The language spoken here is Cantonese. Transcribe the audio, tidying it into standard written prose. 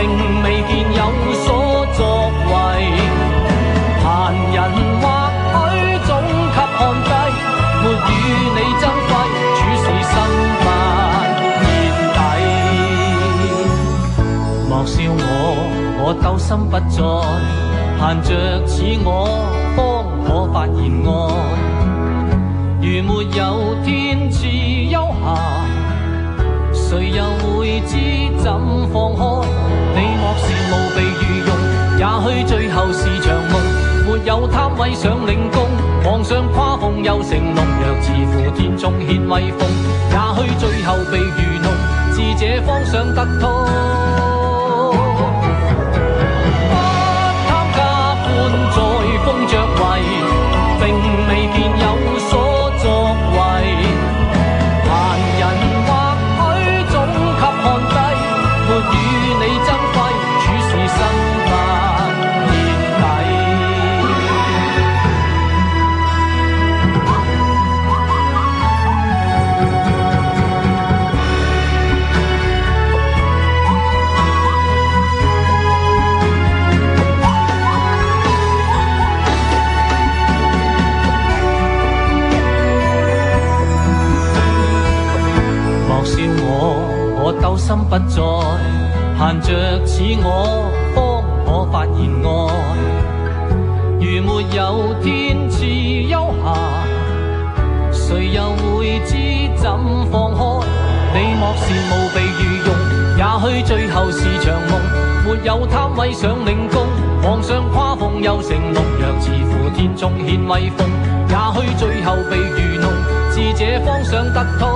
並未見有所作為。閒人或許總給看低，沒與你爭輝，處事生不見底。莫笑我鬥心不再，閒着似我方可發現愛。如沒有天賜幽霞，誰又會知怎放開？你莫羨慕被御用，也許最後是場夢。沒有貪位想領功，皇上誇奉又成龍，若自負天中顯威風，也許最後被愚弄，智者方想得通。不貪加官在封爵位，並未見有所作為。閒人或許總給看低，沒與你爭輝，處事生不見底。我鬥心不再，閒着似我方可發現愛。如沒有天賜幽霞，誰又會知怎放開？你莫羨慕被御用，也許最後是場夢。沒有貪位想領功，皇上誇奉又成龍，若自負天中顯威風，也許最後被愚弄，智者方想得通。